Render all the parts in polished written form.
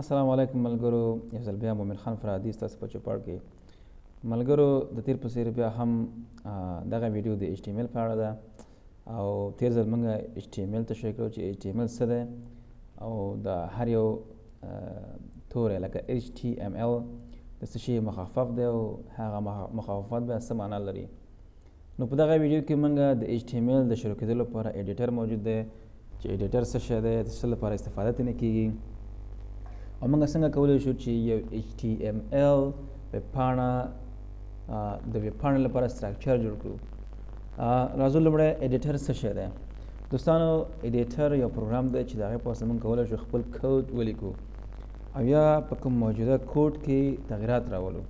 السلام علیکم ملګرو، یو ځل بیا مومن خان فرادي ستاسو په چوپړ کې. ملګرو د تیر په څیر بیا هم دغه ویډیو د HTML په اړه ده او تیر ځل موږ HTML تشریح کړو چې HTML څه ده او د هر یو توری لکه HTML د څه شي مخفف دی او هغه مخففات بیا څه معنا لري. نو په دغه ویډیو کې موږ د HTML د شروع کېدو لپاره ایډیټر موجود دی چې ایډیټر څه شی دی، د څه لپاره استفاده ترې کېږي او موږ څنګه کولی شو چې یو HTML ویب پاڼه د ویب پاڼې لپاره سټرکچر جوړ کړو. راځو لومړی ایډیټر څه شی دی. دوستانو ایډیټر یو پروګرام دی چې د هغې په واسطه موږ کولی شو خپل کوډ ولیکو او یا په کوم موجوده کوډ کې تغییرات راولو.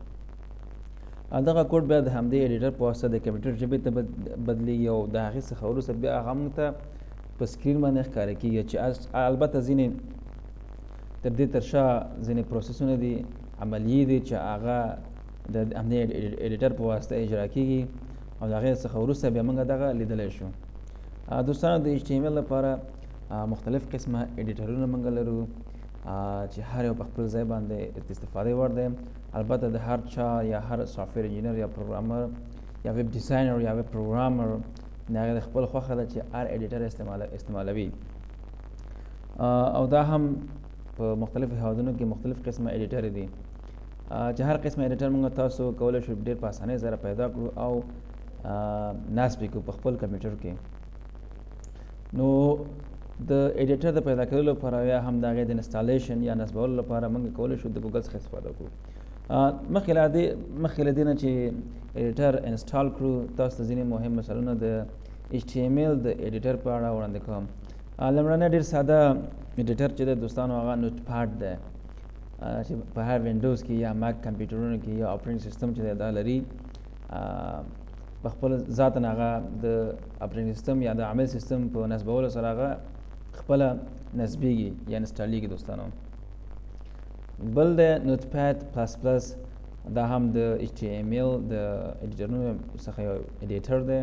دغه کوډ بیا د همدې ایډیټر په واسطه د کمپیوټر ژبې ته بدلیږي او د هغې څخه وروسته بیا هغه موږ ته په سکرین باندې ښکاره کېږي چې البته ځینې تر دې تر شا ځینې پروسسونه دي، عملیې دي چې هغه د همدې ایډیټر په واسطه اجرا کېږي او د هغې څخه وروسته بیا موږ دغه لیدلی شو. دوستانو د HTML لپاره مختلف قسمه ایډیټرونه موږ لرو چې هر یو په خپل ځای باندې استفادې وړ دی. البته د هر چا یا هر سافټویر انجینر یا پروګرامر یا ویب ډیزاینر یا ویب پروګرامر د هغې د خپل خوښه ده چې هر ایډیټر استعمالوي او دا هم په مختلفو هیوادونو کې مختلف قسمه ایډیټر دي چې هر قسمه ایډیټر موږ تاسو کولی شو ډېر په اسانۍ سره پیدا کړو او نصب یې کړو په خپل کمپیوټر کې. نو د ایډیټر د پیدا کېدو لپاره یا هم د هغې د انسټالیشن یا نصبولو لپاره موږ کولی شو د ګوګل څخه استفاده کړو. مخکې له دې نه چې ایډیټر انسټال کړو، تاسو ته ځینې مهم مثالونه د HTML د ایډیټر په اړه وړاندې کوم. لومړنی ډېر ساده ایډیټر چې دی دوستانو هغه نوټ پاډ دی چې په هر وینډوز کې یا ماک کمپیوټرونو کې یا اپریټنګ سیسټم چې دی دا لري. په خپل ذاتاً هغه د اپریټنګ سیسټم یا د عمل سیسټم په نصبولو سره هغه خپله نصبېږي یا انسټالیږي. دوستانو بل دی نوټ پاډ پلس پلس، دا هم د HTML د ایډیټرونو څخه یو ایډیټر دی.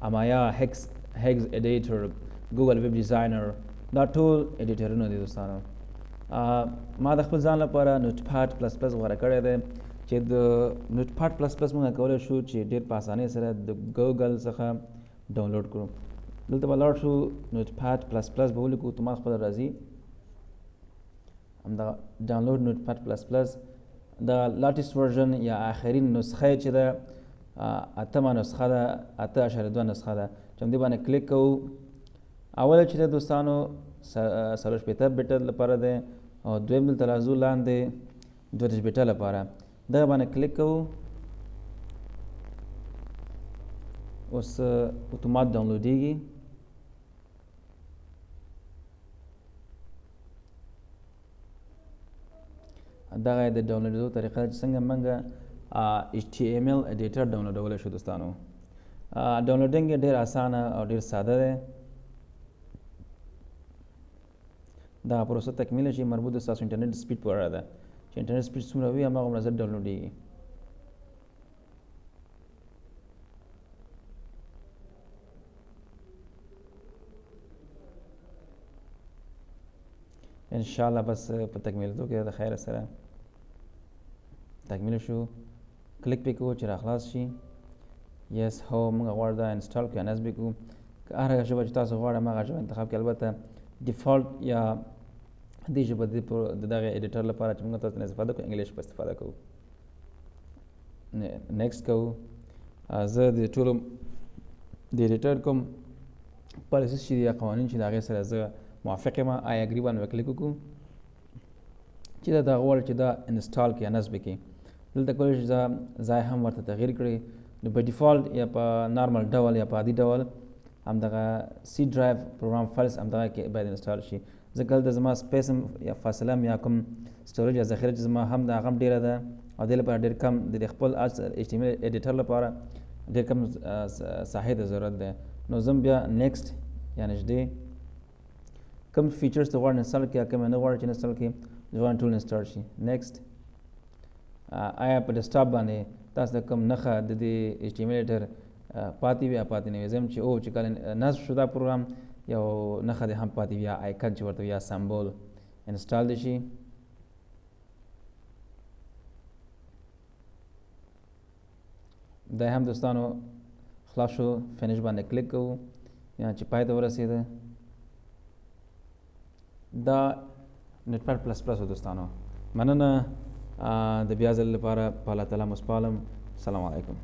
امایا، هیکس ایډیټر، ګوګل ویب ډیزاینر، دا ټول ایډیټرونه دي. دوستانو ما د خپل ځان لپاره نوټ پاډ پلس پلس غوره کړی دی چې د نوټ پاډ پلس پلس موږ کولی شو چې ډېر په اسانۍ سره د ګوګل څخه ډاونلوډ کړو. دلته به لاړ شو، نوټ پاډ پلس پلس به ولیکو، اتومات خپله راځي همدغه ډاونلوډ نوټ پاډ پلس پلس. د لاټیسټ ورژن یا آخرین نسخه چې ده 8مه نسخه ده، 8.2 نسخه ده چې همدې باندې کلیک کوو. اول چې ده دوستانو 480 بیټه لپاره دی او دویم دلته راځو لاندې 2 بیټه لپاره، دغه باندې کلیک کوو. اوس اتومات ډاونلوډېږي. دغه د ډاونلوډېدو طریقه ده چې څنګه موږ HTML ایډیټر ډاونلوډولی شو. دوستانو ډاونلوډینګ یې ډېر اسانه او ډېر ساده دی. دا پروسه تکمیله شي مربوط د ستاسو انټرنیټ سپیډ په اړه ده چې انټرنیټ سپیډ څومره وي هماغومره زر ډاونلوډېږي. انشاءالله بس په تکمیلېدو کې د خیر سره تکمیل شو. کلیک پې کوو چې راخلاص شي. یس هو موږ غواړو دا انسټال کړو یا نصب یې کړو. که هره ژبه چې تاسو غواړئ هماغه ژبه انتخاب کړئ. البته ډیفالټ یا دې ژبه د دغه ایډیټر لپاره چې موږ تاسو نه استفاده کوو انګلیش په استفاده کوو. نیکسټ کوو. زه د ټولو د ایډیټر کوم پالیسیز چې دي یا قوانین چې د هغې سره زه موافق یم. آی اګري باندې به کلیک وکړو چې دا غواړي چې دا انسټال کړي یا نصب کړي. دلته کولی شي ځای هم ورته تغییر کړي. نو په ډیفالټ یا په نارمل ډول یا په عادي ډول همدغه سی ډرایو پروګرام فایلز همدغه کې باید انسټال شي. ځکه دلته زما سپیس هم یا فاصله هم یا کوم سټوریج یا ذخیره چې زما هم د هغه هم ډېره ده او دې لپاره ډېر کم د خپل HTML ایډیټر لپاره ډېر کم ساحې ته ضرورت دی. نو زه بیا نیکسټ یا نږدې کوم فیچرز ته غواړم انسټال کړي یا کوم نه غواړم چې انسټال کړي زه غواړم ټول انسټال شي. نیکسټ. آیا په ډیسکټاپ باندې تاسو ته کوم نښه د دې HTML ایډیټر پاتې وي یا پاتې نه وي؟ زه یم چې چې کله نصب شو دا پروګرام یو نښه دې هم پاتې وي یا آیکن چې ورته یا سمبول انسټال دې شي. دا هم دوستانو خلاص شو. فینیش باندې کلیک کوو یا چې پای ته ورسېده. دا نټپیډ پلس پلس دوستانو. مننه د بیا ځل لپاره په الله تعالی مسپالم. السلام علیکم.